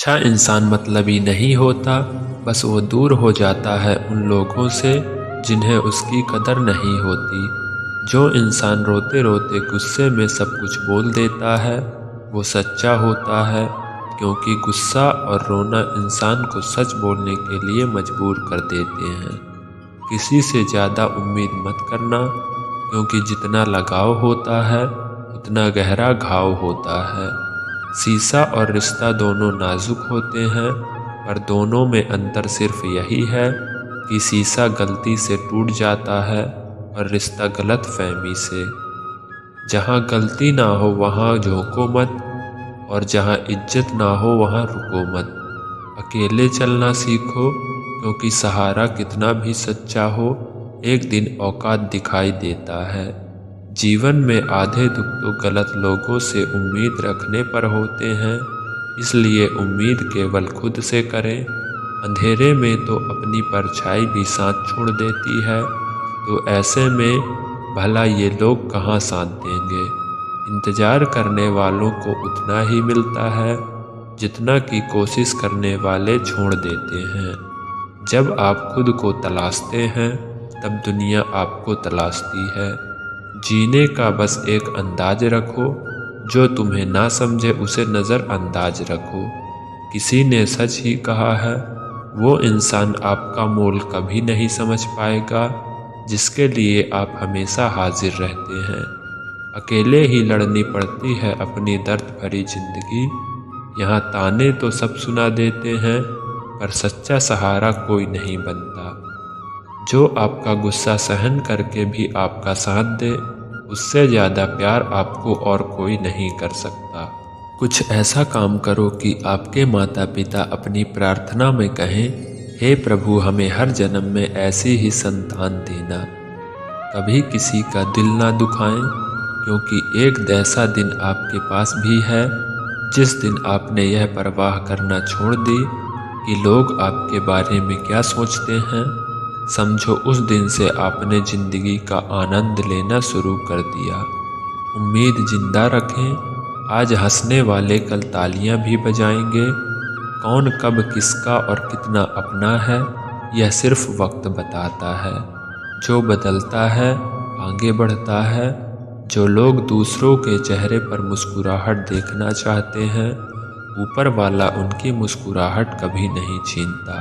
अच्छा इंसान मतलबी नहीं होता, बस वो दूर हो जाता है उन लोगों से जिन्हें उसकी कदर नहीं होती। जो इंसान रोते रोते गुस्से में सब कुछ बोल देता है वो सच्चा होता है, क्योंकि गुस्सा और रोना इंसान को सच बोलने के लिए मजबूर कर देते हैं। किसी से ज़्यादा उम्मीद मत करना, क्योंकि जितना लगाव होता है उतना गहरा घाव होता है। शीशा और रिश्ता दोनों नाजुक होते हैं, पर दोनों में अंतर सिर्फ यही है कि शीशा गलती से टूट जाता है और रिश्ता गलत फहमी से। जहाँ गलती ना हो वहाँ झोंको मत, और जहाँ इज्जत ना हो वहाँ रुको मत। अकेले चलना सीखो, क्योंकि सहारा कितना भी सच्चा हो एक दिन औकात दिखाई देता है। जीवन में आधे दुख तो गलत लोगों से उम्मीद रखने पर होते हैं, इसलिए उम्मीद केवल खुद से करें। अंधेरे में तो अपनी परछाई भी साथ छोड़ देती है, तो ऐसे में भला ये लोग कहाँ साथ देंगे। इंतजार करने वालों को उतना ही मिलता है जितना कि कोशिश करने वाले छोड़ देते हैं। जब आप खुद को तलाशते हैं तब दुनिया आपको तलाशती है। जीने का बस एक अंदाज रखो, जो तुम्हें ना समझे उसे नज़रअंदाज रखो। किसी ने सच ही कहा है, वो इंसान आपका मोल कभी नहीं समझ पाएगा जिसके लिए आप हमेशा हाजिर रहते हैं। अकेले ही लड़नी पड़ती है अपनी दर्द भरी जिंदगी। यहाँ ताने तो सब सुना देते हैं, पर सच्चा सहारा कोई नहीं बनता। जो आपका गुस्सा सहन करके भी आपका साथ दे, उससे ज़्यादा प्यार आपको और कोई नहीं कर सकता। कुछ ऐसा काम करो कि आपके माता पिता अपनी प्रार्थना में कहें, हे प्रभु हमें हर जन्म में ऐसी ही संतान देना। कभी किसी का दिल ना दुखाएं, क्योंकि एक ऐसा दिन आपके पास भी है जिस दिन आपने यह परवाह करना छोड़ दी कि लोग आपके बारे में क्या सोचते हैं। समझो उस दिन से आपने ज़िंदगी का आनंद लेना शुरू कर दिया। उम्मीद जिंदा रखें, आज हंसने वाले कल तालियां भी बजाएंगे। कौन कब किसका और कितना अपना है, यह सिर्फ वक्त बताता है। जो बदलता है आगे बढ़ता है। जो लोग दूसरों के चेहरे पर मुस्कुराहट देखना चाहते हैं, ऊपर वाला उनकी मुस्कुराहट कभी नहीं छीनता।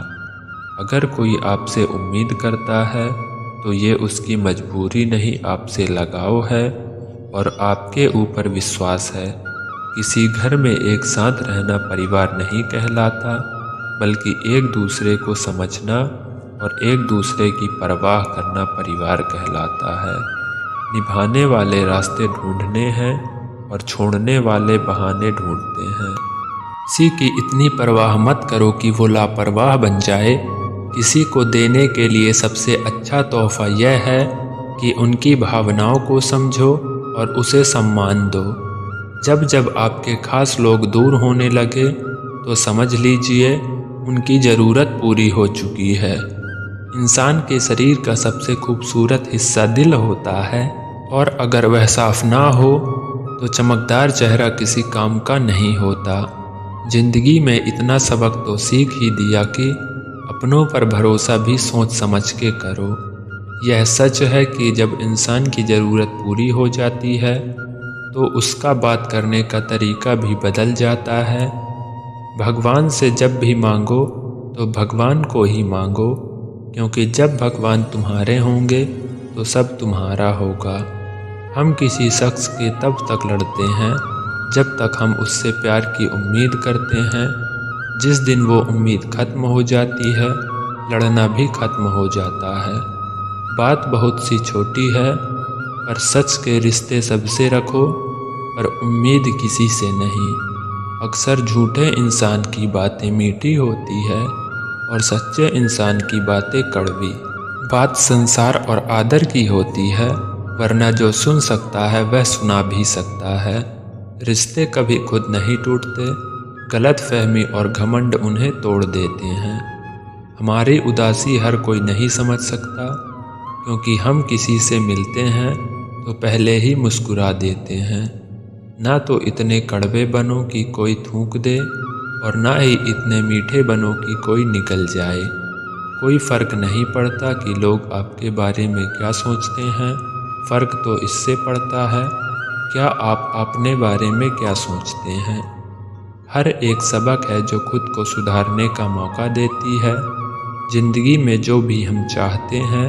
अगर कोई आपसे उम्मीद करता है तो ये उसकी मजबूरी नहीं, आपसे लगाव है और आपके ऊपर विश्वास है। किसी घर में एक साथ रहना परिवार नहीं कहलाता, बल्कि एक दूसरे को समझना और एक दूसरे की परवाह करना परिवार कहलाता है। निभाने वाले रास्ते ढूंढने हैं और छोड़ने वाले बहाने ढूंढते हैं। किसी की इतनी परवाह मत करो कि वो लापरवाह बन जाए। किसी को देने के लिए सबसे अच्छा तोहफा यह है कि उनकी भावनाओं को समझो और उसे सम्मान दो। जब जब आपके खास लोग दूर होने लगे तो समझ लीजिए उनकी ज़रूरत पूरी हो चुकी है। इंसान के शरीर का सबसे खूबसूरत हिस्सा दिल होता है, और अगर वह साफ ना हो तो चमकदार चेहरा किसी काम का नहीं होता। जिंदगी में इतना सबक तो सीख ही दिया कि अपनों पर भरोसा भी सोच समझ के करो। यह सच है कि जब इंसान की ज़रूरत पूरी हो जाती है तो उसका बात करने का तरीका भी बदल जाता है। भगवान से जब भी मांगो तो भगवान को ही मांगो, क्योंकि जब भगवान तुम्हारे होंगे तो सब तुम्हारा होगा। हम किसी शख्स के तब तक लड़ते हैं जब तक हम उससे प्यार की उम्मीद करते हैं। जिस दिन वो उम्मीद खत्म हो जाती है, लड़ना भी खत्म हो जाता है। बात बहुत सी छोटी है, पर सच के रिश्ते सबसे रखो, पर उम्मीद किसी से नहीं। अक्सर झूठे इंसान की बातें मीठी होती है और सच्चे इंसान की बातें कड़वी। बात संसार और आदर की होती है, वरना जो सुन सकता है वह सुना भी सकता है। रिश्ते कभी खुद नहीं टूटते, गलत फहमी और घमंड उन्हें तोड़ देते हैं। हमारी उदासी हर कोई नहीं समझ सकता, क्योंकि हम किसी से मिलते हैं तो पहले ही मुस्कुरा देते हैं। ना तो इतने कड़वे बनो कि कोई थूक दे, और ना ही इतने मीठे बनो कि कोई निकल जाए। कोई फ़र्क नहीं पड़ता कि लोग आपके बारे में क्या सोचते हैं, फ़र्क तो इससे पड़ता है क्या आप अपने बारे में क्या सोचते हैं। हर एक सबक है जो खुद को सुधारने का मौका देती है। ज़िंदगी में जो भी हम चाहते हैं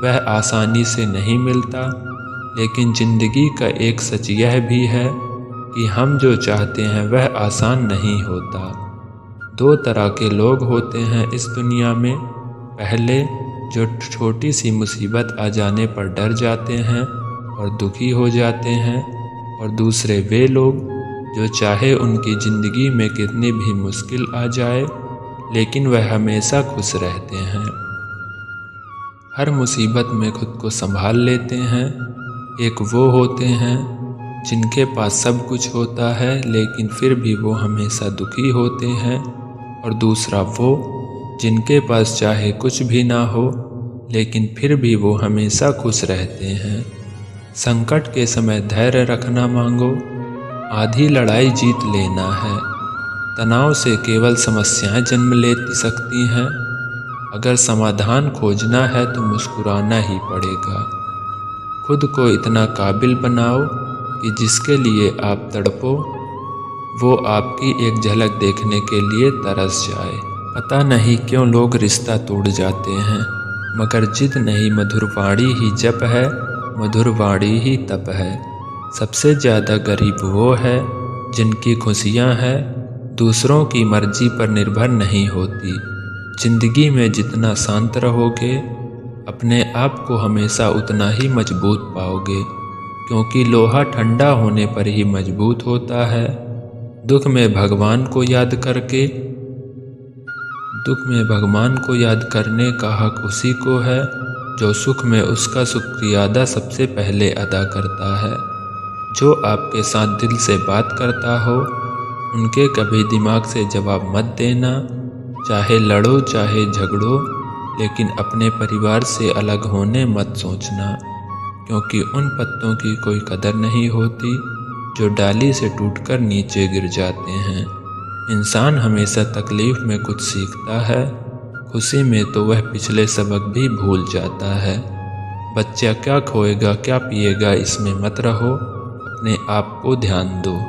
वह आसानी से नहीं मिलता, लेकिन ज़िंदगी का एक सच यह भी है कि हम जो चाहते हैं वह आसान नहीं होता। दो तरह के लोग होते हैं इस दुनिया में। पहले जो छोटी सी मुसीबत आ जाने पर डर जाते हैं और दुखी हो जाते हैं, और दूसरे वे लोग जो चाहे उनकी ज़िंदगी में कितनी भी मुश्किल आ जाए लेकिन वह हमेशा खुश रहते हैं। हर मुसीबत में खुद को संभाल लेते हैं। एक वो होते हैं जिनके पास सब कुछ होता है लेकिन फिर भी वो हमेशा दुखी होते हैं, और दूसरा वो जिनके पास चाहे कुछ भी ना हो लेकिन फिर भी वो हमेशा खुश रहते हैं। संकट के समय धैर्य रखना मांगो, आधी लड़ाई जीत लेना है। तनाव से केवल समस्याएं जन्म ले सकती हैं। अगर समाधान खोजना है तो मुस्कुराना ही पड़ेगा। खुद को इतना काबिल बनाओ कि जिसके लिए आप तड़पो वो आपकी एक झलक देखने के लिए तरस जाए। पता नहीं क्यों लोग रिश्ता तोड़ जाते हैं, मगर जिद नहीं, मधुरवाणी ही जप है, मधुरवाणी ही तप है। सबसे ज़्यादा गरीब वो है जिनकी खुशियाँ हैं दूसरों की मर्जी पर निर्भर नहीं होती। जिंदगी में जितना शांत रहोगे अपने आप को हमेशा उतना ही मजबूत पाओगे, क्योंकि लोहा ठंडा होने पर ही मजबूत होता है। दुख में भगवान को याद करने का हक उसी को है जो सुख में उसका शुक्रियादा सबसे पहले अदा करता है। जो आपके साथ दिल से बात करता हो उनके कभी दिमाग से जवाब मत देना। चाहे लड़ो चाहे झगड़ो, लेकिन अपने परिवार से अलग होने मत सोचना, क्योंकि उन पत्तों की कोई कदर नहीं होती जो डाली से टूटकर नीचे गिर जाते हैं। इंसान हमेशा तकलीफ में कुछ सीखता है, खुशी में तो वह पिछले सबक भी भूल जाता है। बच्चा क्या खोएगा क्या पिएगा इसमें मत रहो, अपने आप को ध्यान दो।